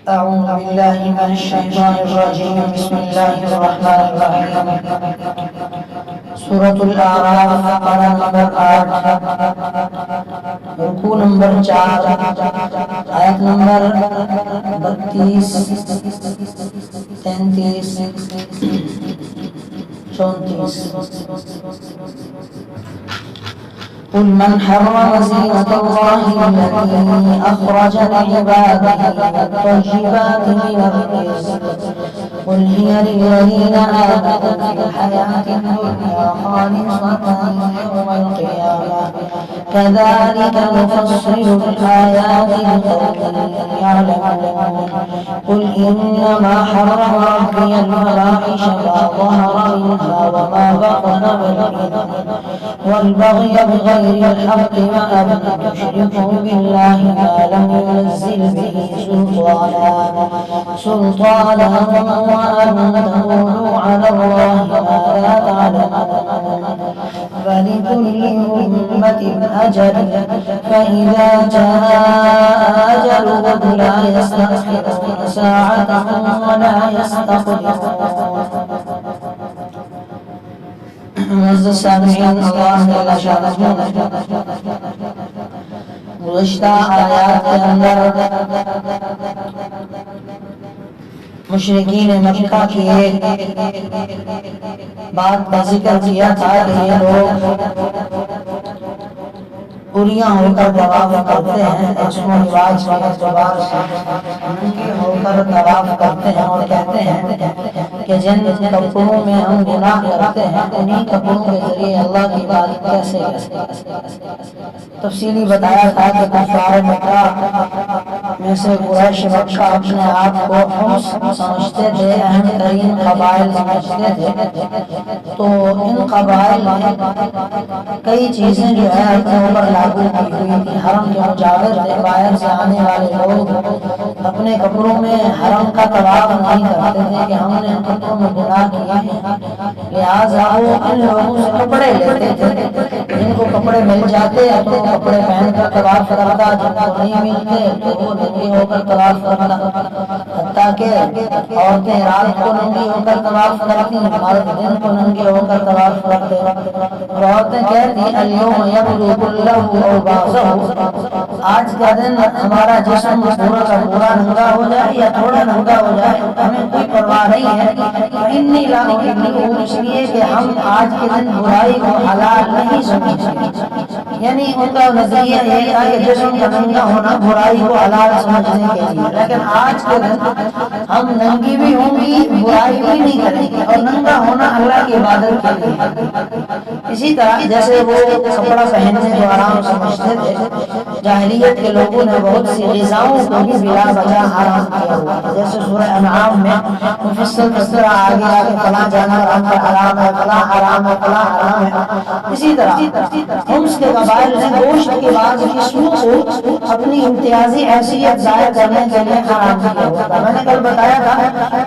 أعوذ بالله من الشيطان الرجيم بسم الله الرحمن الرحيم سورة الأعراف پارہ نمبر 8 رکوع نمبر 4 آیت نمبر 32 33 34 قل من حرم زينة الله التي أخرج لعباده والطيبات من الرزق قل هي للذين آمنوا في الحياة الدنيا خالصة يوم القيامة كذلك نفصل الآيات لقوم يعلمون قل إنما حرم ربي الفواحش ما ظهر منها وما بطن والإثم والبغي بغير الحق وأن تشركوا بالله ما لم ينزل به سلطانا وأن تقولوا على الله ما لا تعلمون فلكل أمة أجل فإذا جاء أجلهم لا يستأخرون ساعة ولا يستقدمون. معزز سامعین، اللہ تعالی شانہ گزشتہ آیات کے اندر مشرکین مکہ کی ایک بات کا ذکر کیا تھا کہ یہ لوگ پوریاں ہو کر طواف کرتے ہیں، رسم و رواج کے اعتبار سے ننگے ہو کر طواف کرتے ہیں اور کہتے ہیں کہ جن کپڑوں میں ہم گناہ کرتے ہیں انہی کپڑوں کے ذریعے اللہ کی عبادت کیسے کریں. تفصیلی بتایا تھا کہ کفار مکہ میں سے قریش مکہ اپنے آپ کو حمص سمجھتے تھے، اہم ترین قبائل سمجھتے تھے. تو ان قبائل میں کئی چیزیں جو ہے اپنے اوپر لاگو کی ہوئی تھی. حرم کے مجاور تھے، باہر سے آنے والے لوگ اپنے کپڑوں میں حرم کا طواف نہیں کرتے تھے کہ ہم نے کپڑوں میں گناہ کیے ہیں، لہٰذا وہ ان لوگوں سے کپڑے لیتے تھے. جن کو کپڑے مل جاتے تو وہ کپڑے پہن کر طواف کرتا، جن کو نہیں ملتے تو وہ ننگی ہو کر طواف کرتا. حتیٰ کہ عورتیں رات کو ننگی ہو کر طواف کرتی، مرد دن کو ننگے ہو کر طواف کرتے. اور عورتیں کہتی الیوم یبدو کلہ او بعضہ، آج کا دن ہمارا جسم پورا کا پورا ننگا ہو جائے یا تھوڑا ننگا ہو جائے ہمیں کوئی پرواہ نہیں ہے. انی لا احبہ، اس لیے کہ ہم آج کے دن برائی کو حلال نہیں سمجھتے. یعنی ان کا نظریہ یہ تھا کہ جسم کا ننگا ہونا برائی کو حلال سمجھنے کے لیے، لیکن آج کے دن ہم ننگی بھی ہوں گی، برائی بھی نہیں کریں گے، اور ننگا ہونا اللہ کی عبادت کے لیے. اسی طرح جیسے وہ کپڑا پہننے کو حرام سمجھتے تھے، جاہلیت کے لوگوں نے بہت سی غذاؤں کو بھی بلا وجہ حرام کیا ہوا ہے. جیسے سورہ انعام میں مفصل تذکرہ آگے آگے فلاں جانور ہم پر حرام ہے، فلاں حرام ہے، فلاں حرام ہے. اسی طرح حمص کے قبائل نے گوشت کے بعد قسموں کو اپنی امتیازی حیثیت ظاہر کرنے کے لیے حرام کیا ہوا تھا. میں نے کل بتایا تھا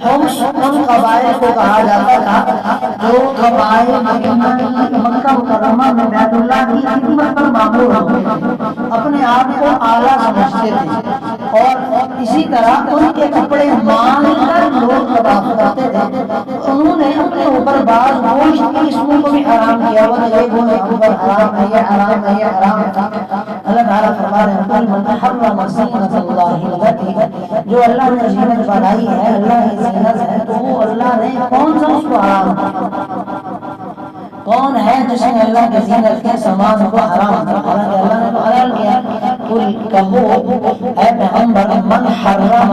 حمص ان قبائل کو کہا جاتا تھا جو قبائل مکہ مکرمہ میں بیت اللہ کی خدمت پر معمور ہوتے تھے، اپنے آپ کو اعلیٰ سمجھتے تھے، اور اسی طرح ان کے کپڑے مان کر لوگ طواف کرتے تھے. انہوں نے اپنے اوپر بعض گوشت کی قسموں کو بھی حرام کیا ہوا. یہ گوشت ہم پر حرام ہے، یہ حرام ہے، یہ حرام ہے. اللہ تعالیٰ فرما رہے ہیں قل من حرم زینۃ اللہ التی، جو اللہ نے زینت بنائی ہے، اللہ کی زینت ہے، تو وہ اللہ نے کون سا اس کو حرام کیا؟ کون ہے جس نے اللہ کی زینت کے سامان کو حرام کیا؟ حالانکہ اللہ نے تو حلال کیا. قل کہو اے پیغمبر من حرم،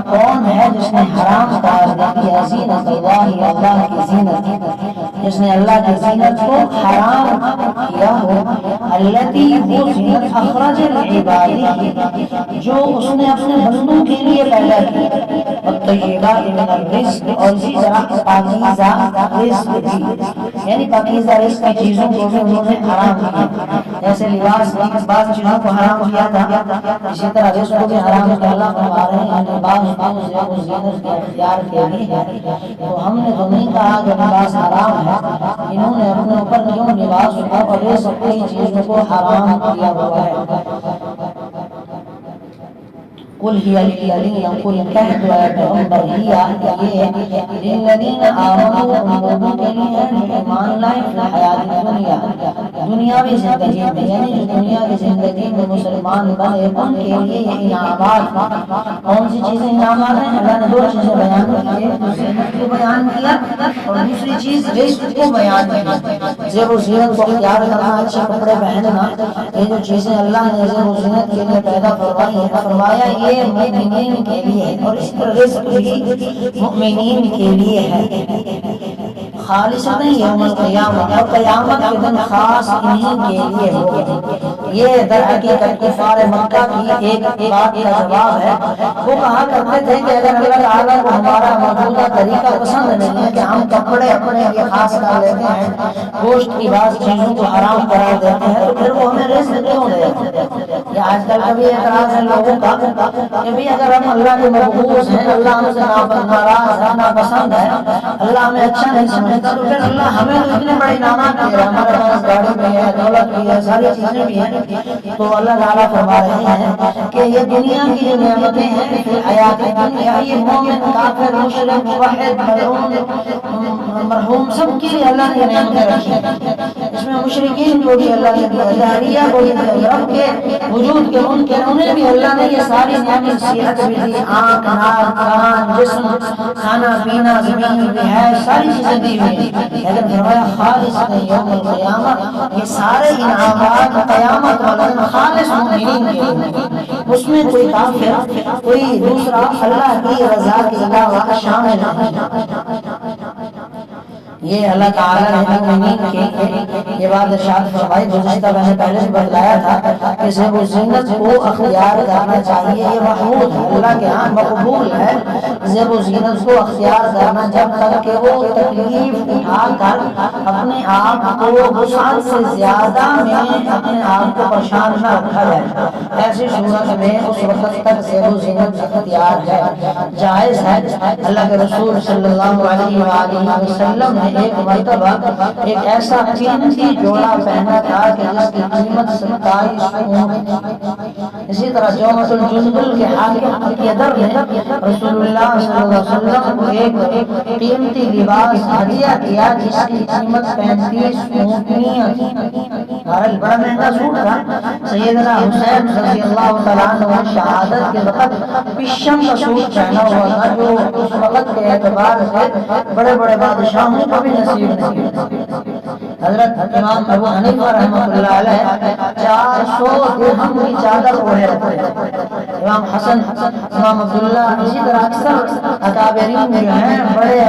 کون ہے جس نے حرام قرار دیا زینت اللہ، اللہ کی زینت، جس نے اللہ کی زینت کو حرام کیا ہو. التی، وہ زینت اخرج لعبادہ، جو اس نے اپنے بندوں کے لیے پیدا کی. والطیبات من الرزق، اور اسی طرح پاکیزہ رزق بھی، یعنی پاکیزہ رزق کی چیزوں کو بھی انہوں نے حرام کیا. جیسے لباس کی بعض چیزوں کو حرام کیا تھا، اسی طرح رزق کو بھی حرام کیا. اللہ فرما رہے ہیں لباس زینت کے اختیار کے لیے ہے. تو ہم نے تو نہیں کہا کہ لباس حرام ہے، انہوں نے اپنے اوپر کیوں لباس اور رزق کی چیزوں کو حرام کیا ہوا ہے. قل هي للذین، قل کہہ دو اے پیغمبر، یہ للذین آمنوا، ان لوگوں کے لیے ہے جو ایمان لائے، فی الحیات دنیا، دنیاوی زندگی میں، یعنی جو دنیا کی زندگی میں مسلمان بنے ان کے لیے یہ انعامات۔ کون سی چیزیں انعامات ہیں؟ اللہ نے دو چیزیں بیان کی، ایک زینت کو بیان کیا اور دوسری چیز رزق کو بیان کی۔ زیب و زینت کو اختیار کرنا، اچھے کپڑے پہننا، یہ جو چیزیں اللہ نے زیب و زینت کے لیے پیدا فرمائی ہیں، فرمایا یہ مومنین کے لیے ہے، اور اس پر رزق بھی مومنین کے لیے ہے، خالصتاً یوم القیامہ، اور قیامت کے دن خاص انہی کے لیے ہوگا۔ یہ در حقیقت کفار مکہ کی ایک بات کا جواب ہے۔ وہ کہا کرتے تھے کہ اگر اللہ تعالیٰ کو ہمارا موجودہ طریقہ پسند نہیں ہے کہ ہم کپڑے اپنے لیے خاص کر لیتے ہیں، گوشت کی بعض چیزوں کو حرام قرار دیتے ہیں، تو پھر وہ ہمیں رزق کیوں دے؟ یہ آج کل کا بھی اعتراض ہے لوگوں کا کہ بھی اگر ہم اللہ کے مقبوض ہیں، اللہ ہم سے ناراض ہے، ناپسند ہے، اللہ ہمیں اچھا نہیں سمجھتا، تو پھر اللہ ہمیں تو اتنے بڑے انعامات دے رہا ہے، ہمارے پاس گاڑی بھی ہے، دولت بھی ہے، ساری چیزیں بھی ہیں۔ تو اللہ تعالیٰ فرما رہے ہیں کہ یہ دنیا کی جو نعمتیں ہیں، حیات دنیا، یہ مومن، کافر، مشرک، موحد، ملعون، مرحوم، سب کے لیے اللہ نے نعمتیں رکھی ہیں۔ اس میں مشرکین کو بھی اللہ نے دیا، جاہلیہ کو بھی دیا، رب کے وجود کے منکر انہیں بھی اللہ نے یہ ساری نعمت، صحت بھی دی، آنکھ، ناک، کان، جسم، کھانا پینا، زمین بھی ہے، ساری چیزیں دی ہوئی ہیں، لیکن فرمایا خالص یوم القیامہ، یہ سارے انعامات قیامت والا دن خالص مومنین کے لیے، اس میں کوئی کافر، کوئی دوسرا اللہ کی رضا کے علاوہ شامل نہیں۔ یہ اللہ تعالیٰ نے مومنین کے یہ بات ارشاد فرمائی، گزشتہ میں نے پہلے بھی بتلایا تھا کہ زیب و زینت کو اختیار کرنا چاہیے، یہ محمود ہے، اللہ کے ہاں مقبول ہے زیب و زینت کو اختیار کرنا، جب تک کہ وہ تکلیف اٹھا کر اپنے آپ کو وسعت سے زیادہ میں اپنے آپ کو پریشان نہ رکھا جائے، ایسی صورت میں اس وقت تک زیب و زینت اختیار ہے، جائز ہے۔ اللہ کے رسول صلی اللہ علیہ وآلہ وسلم نے ایک مرتبہ ایک ایسا قیمتی جوڑا پہنا تھا کہ جس کی قیمت 27 اونٹ، اسی طرح جومۃ الجندل کے حاکم عقیدر نے رسول اللہ صلی اللہ علیہ وسلم کو ایک قیمتی لباس ہدیہ کیا جس کی قیمت 35 اونٹنیاں تھی، بڑا مہنگا سوٹ تھا۔ سیدنا حسین رضی اللہ تعالیٰ عنہ شہادت کے وقت پشم کا سوٹ پہنا ہوا تھا، جو اس وقت کے اعتبار سے بڑے بڑے بادشاہوں کو بھی نصیب نہیں۔ حضرت امام ابو حنیفہ رحمۃ اللہ علیہ 400 درہم کی چادر اوڑھے رہتے ہیں، امام حسن، امام عبداللہ، اسی طرح اکثر اکابرین جو ہیں بڑے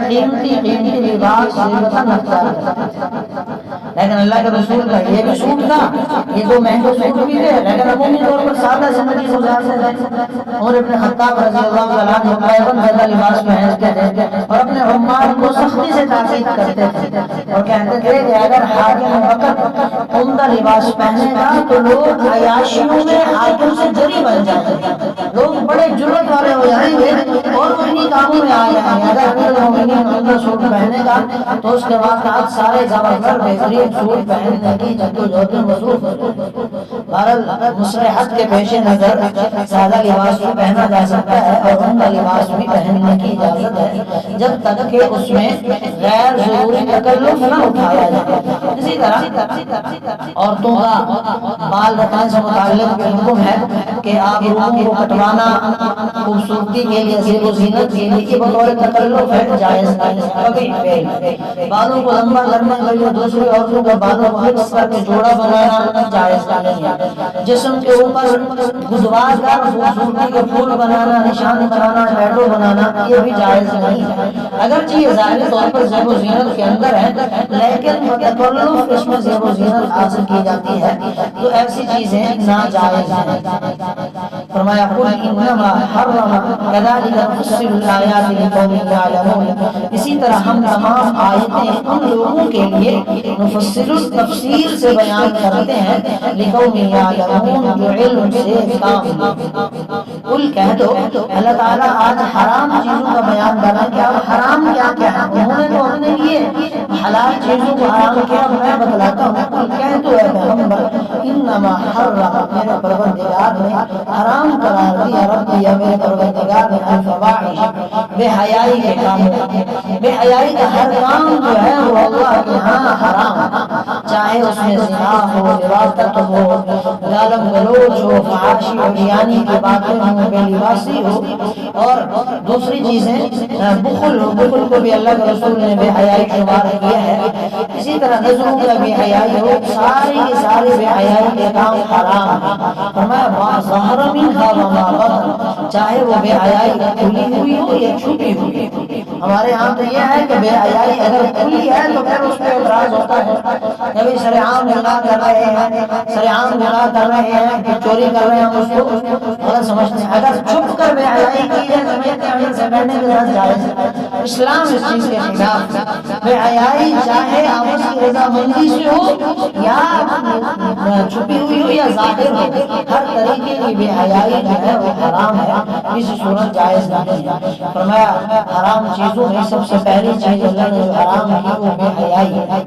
قیمتی لباس زیبتاً اختیار کرتے ہیں، لیکن اللہ کے رسول کا یہ بھی سوٹ تھا، یہ دو مہنگے سوٹ بھی تھے، لیکن عمومی طور پر سادہ زندگی گزارتے تھے۔ عمر ابن خطاب رضی اللہ عنہ پائبند زیادہ لباس پہنتے تھے اور اپنے عمال کو سختی سے تاکید کرتے تھے اور کہتے تھے کہ اگر حاکم وقت عمدہ لباس پہنے گا تو لوگ عیاشیوں میں حاکم سے جری بن جائیں گے، لوگ بڑے جرأت والے ہو جائیں گے اور وہ انہی کاموں میں آ جائیں گے۔ اگر امیر المومنین عمدہ سوٹ پہنے گا تو اس کے بعد آپ سارے گورنر بہترین سوٹ پہننے کی جدوجہد میں مصروف ہیں۔ بہرحال مصلحت کے پیش نظر سادہ لباس بھی پہنا جا سکتا ہے اور عمدہ لباس بھی پہننے کی اجازت ہے، جب تک کہ اس میں غیر ضروری تکلف نہ اٹھایا جائے۔ اسی طرح عورتوں کا بال رکھنے سے متعلق بھی حکم ہے کہ آپ روحوں کو کٹوانا خوبصورتی کے لیے، زیب و زینت کے لیے، یہ بطور تکلف ہے، جائز نہیں، کبھی فیل۔ بالوں کو لمبا کرنے کے لیے دوسری عورتوں کے بالوں کو مکس کر کے جوڑا بنانا جائز نہیں ہے۔ جسم کے اوپر گزوار کر خوبصورتی کے پھول بنانا، نشان چڑھانا، ٹیٹو بنانا، یہ بھی جائز نہیں ہے، اگرچہ یہ ظاہری طور پر زیب و زینت کے اندر ہے، لیکن تکلف اس میں زیب و زینت حاصل کی جاتی ہے تو ایسی چیزیں ناجائز ہیں۔ فرمایا قل انما حرم كذلك نفصل الآیات لقوم یعلمون، اسی طرح ہم تمام آیتیں ان لوگوں کے لیے نفصل تفصیل سے بیان کرتے ہیں، لقوم یعلمون، جو علم سے کام۔ قل کہہ دو، اللہ تعالیٰ آج حرام چیزوں کا بیان کر رہا ہے کہ اب حرام کیا کیا ہے، انہوں نے تو اپنے لیے حلال چیزوں کو حرام کیا، میں بتلاتا ہوں۔ قل کہہ دو اے پیغمبر، انما حرم، میرے پروردگار نے حرام قرار دیا، رب یا میرے پروردگار نے الفواحش بے حیائی کے کاموں، بے حیائی کا ہر کام جو ہے وہ اللہ کے ہاں حرام، چاہے اس میں زنا ہو، لواطت ہو، گالم گلوچ ہو، فحاشی اور بیانی کی باتیں ہوں، بے لباسی ہو، اور دوسری چیزیں بخل ہو، بخل کو بھی اللہ کے رسول نے بے حیائی شمار کیا ہے، اسی طرح نظروں کا بے حیائی ہو، ساری کی ساری بے حیائی کے کام حرام ہے۔ فرمایا ما ظہر منہا وما بطن، چاہے وہ بے حیائی کھلی ہوئی ہو یا چھپی ہوئی ہو۔ ہمارے ہاں تو یہ ہے کہ بے حیائی اگر کھلی ہے تو پھر اس پہ اعتراض ہوتا ہے، کبھی سر عام گناہ کر رہے ہیں، سر عام گناہ کر رہے ہیں کہ چوری کر رہے ہیں، اس کو غلط سمجھتے ہیں۔ اگر چھپ کر بے حیائی کی ہے سمجھتے ہیں ہمیں سے بیٹھنے کے ساتھ جائز ہے، اسلام اس چیز کے خلاف ہے۔ بے حیائی چاہے آپس کی رضامندی سے ہو یا چھپی ہوئی ہو یا ظاہر ہو، ہر طریقے کی بے حیائی جو ہے وہ حرام ہے، کسی صورت جائز نہیں ہے۔ فرمایا حرام چیزوں میں سب سے پہلی چیز اللہ نے جو حرام کی وہ بے حیائی ہے،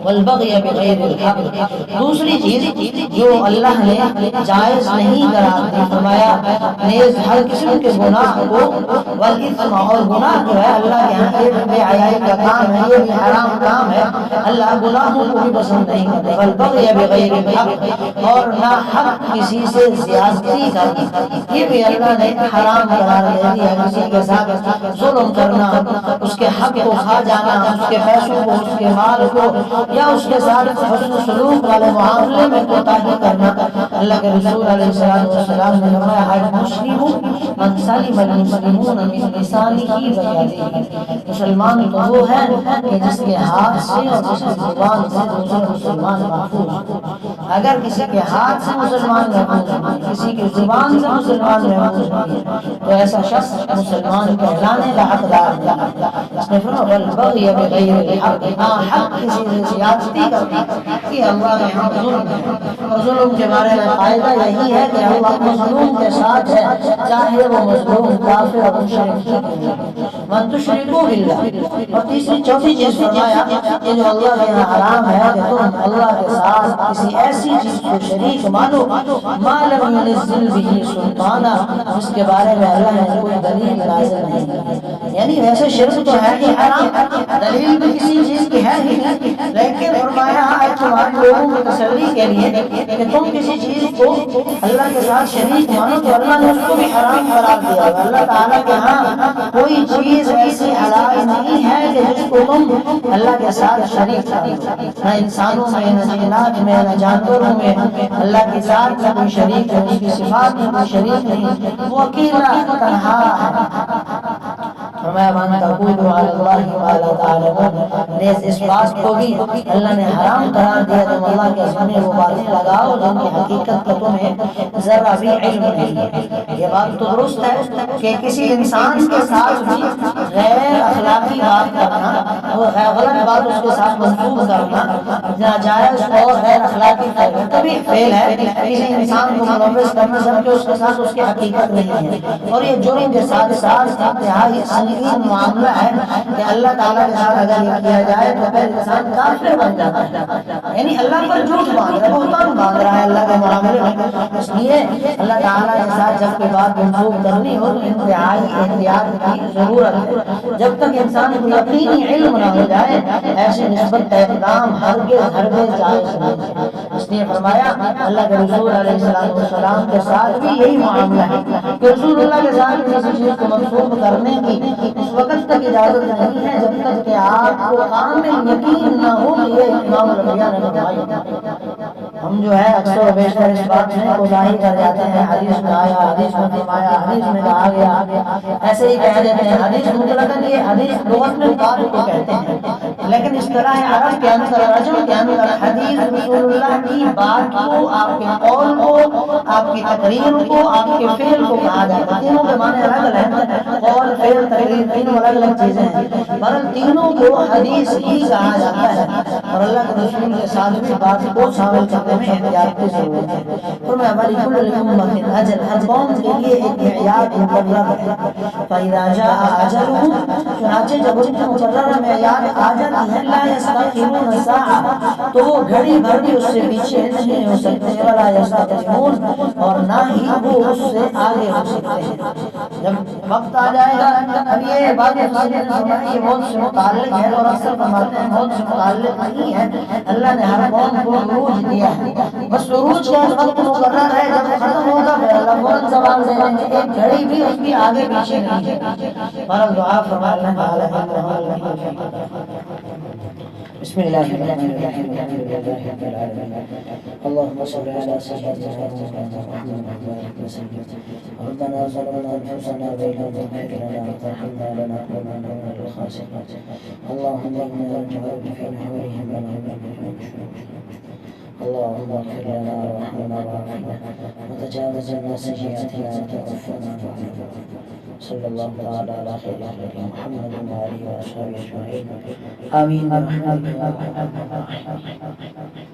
والبغی بغیر الحق۔ دوسری چیز جو اللہ نے جائز نہیں قرار دی، فرمایا نیز ہر قسم کے گناہ کو، والاثم اور گناہ جو ہے اللہ کے ہاں یہ بے حیائی کا کام ہے، یہ بھی حرام کام ہے، اللہ گناہوں کو بھی پسند نہیں کرتا۔ والبغی بغیر الحق، اور نہ حق کسی سے زیادتی کرنا، یہ بھی اللہ نے حرام قرار دے دیا۔ کسی کے ساتھ ظلم کرنا، اس کے حق کو کھا جانا، اس کے پیسوں کو، اس کے مال کو، یا اس کے ساتھ حسن سلوک والے معاملے میں کوتاہی کرنا۔ اللہ کے رسول علیہ السلام نے فرمایا المسلم من سلم المسلمون من لسانہ و یدہ، مسلمان تو وہ ہے کہ جس کے ہاتھ سے اور جس کی زبان سے دوسرے مسلمان محفوظ ہو۔ اگر کسی کے ہاتھ سے مسلمان محفوظ نہیں، کسی کی زبان سے مسلمان محفوظ نہیں، تو ایسا شخص مسلمان کہلانے کا حقدار نہیں۔ اس نے فرمایا والبغی بغیر الحق، حق کسی سے زیادتی کرنا کہ اللہ کے ہاں ظلم ہے۔ اور ظلم کے بارے میں قاعدہ یہی ہے کہ اللہ مظلوم کے ساتھ ہے، چاہے وہ مظلوم کافر اور مشرک ہو۔ من تشرکوا باللہ، اور تیسری چوتھی چیز فرمایا کہ جو اللہ کے یہاں حرام ہے کہ تم اللہ کے ساتھ کسی ایسی چیز کو شریک مانو ما لم ينزل به سلطانا، اس کے بارے میں اللہ نے کوئی دلیل نازل نہیں کی۔ یعنی ویسے شرک تو ہے ہی حرام، دلیل بھی کسی چیز کی ہے ہی، لیکن فرمایا تمہارے لوگوں کی تسلی کے لیے کہ تم کسی چیز کو اللہ کے ساتھ شریک مانو تو اللہ نے اس کو بھی حرام قرار دیا۔ اللہ تعالیٰ کے ہاں کوئی چیز ایسی حلال نہیں ہے کہ جس کو تم اللہ کے ساتھ شریک کرو، نہ انسانوں میں، نہ جنات میں، نہ جانوروں میں اللہ کے ساتھ نہ کوئی شریک ہے، اس کی صفات میں کوئی شریک نہیں، وہ اکیلا تنہا ہے۔ فرمایا وَأَن تَقُولُوا عَلَى اللَّهِ مَا لَا تَعْلَمُونَ، نیز اس بات کو بھی اللہ نے حرام قرار دیا تم اللہ کے سامنے وہ باتیں لگاؤ جن کی حقیقت کا تمہیں ذرا بھی علم نہیں ہے۔ یہ بات تو درست ہے کہ کسی انسان کے ساتھ بھی غیر اخلاقی بات کرنا، وہ غلط بات اس کے ساتھ منسوب کرنا، ناجائز اور غیر اخلاقی کبھی فعل ہے کسی انسان کو ملوث کرنا جبکہ اس کے ساتھ اس کی حقیقت نہیں ہے، اور یہ جرم کے ساتھ ساتھ انتہائی سنگین معاملہ ہے کہ اللہ تعالیٰ کے ساتھ اگر یہ کیا جائے تو پھر انسان کافر بن جاتا ہے، یعنی اللہ پر جھوٹ باندھ رہا ہے، بہتان باندھ رہا ہے اللہ کے معاملے میں۔ اس لیے اللہ تعالیٰ کے ساتھ جب کوئی بات منسوب کرنی ہو تو انتہائی احتیاط کی ضرورت ہے، جب تک انسان کو یقینی علم نہ ہو جائے ایسی نسبت کا اقدام ہرگز جائز نہیں ہے۔ اس لیے فرمایا اللہ کے رسول علیہ السلام کے ساتھ بھی یہی معاملہ ہے کہ رسول اللہ کے ساتھ کسی چیز کو منسوب کرنے کی اس وقت تک اجازت نہیں ہے جب تک کہ آپ کو کامل یقین نہ ہو کہ یہ امام الانبیاء نے فرمایا۔ ہم جو ہے اکثر و بیشتر اس بات میں کوتاہی کر جاتے ہیں، حدیث میں آیا، حدیث میں فرمایا، حدیث میں کہا گیا، ایسے ہی کہہ دیتے ہیں حدیث مطلقاً، یہ حدیث لغت میں بات کو کہتے ہیں، لیکن اصطلاح عرب کے اندر، رجم کے اندر حدیث رسول اللہ کی بات کو، آپ کے قول کو، آپ کی تقریر کو، آپ کے فعل کو کہا جاتا ہے۔ تینوں کے معنی الگ الگ ہیں، قول، فعل، تقریر، تینوں الگ الگ چیزیں ہیں۔ بہرحال تینوں کو حدیث ہی کہا جاتا ہے اور اللہ کے رسول کے ساتھ بھی بات کو شامل کرنے میں احتیاط کی ضرورت ہے۔ فرمایا وَلِكُلِّ أُمَّةٍ أَجَلٌ، ہر قوم کے لیے ایک معیار مقرر ہے۔ فَإِذَا جَاءَ أَجَلُهُمْ، چنانچہ جب ان کی مقررہ معیار آ جاتی ہے، لَا يَسْتَأْخِرُونَ سَاعَةً، تو وہ گھڑی بھر بھی اس سے پیچھے نہیں ہو سکتے، وَلَا يَسْتَقْدِمُونَ، اور نہ ہی وہ اس سے آگے ہو سکتے ہیں۔ جب وقت آ جائے گا، اب یہ بات یہ موت سے متعلق ہے اور اکثر فرماتے ہیں موت سے متعلق نہیں ہے، اللہ نے ہر قوم کو عروج دیا ہے، بس عروج کا وقت مقرر ہے، جب ختم ہوگا پھر اللہ فوراً زوال دے دیں گے، ایک گھڑی بھی اس کی آگے پیچھے نہیں ہے۔ ہمارا دعا فرمائے اللہ تعالیٰ۔ بسم اللہ الرحمن الرحیم، الحمد للہ رب العالمین، اللهم صل على سيدنا محمد وبارك وسلم۔ ربنا ظلمنا انفسنا وان لم تغفر لنا وترحمنا لنكونن من الخاسرين، اللهم انا نجعلك في نحورهم اللهم اغفر لنا وارحمنا وعافنا وتجاوز عنا سيئاتنا وتوفنا مع الابرار، صلى الله تعالى على خير خلقه محمد وآله وأصحابه أجمعين، آمين برحمتك يا أرحم الراحمين۔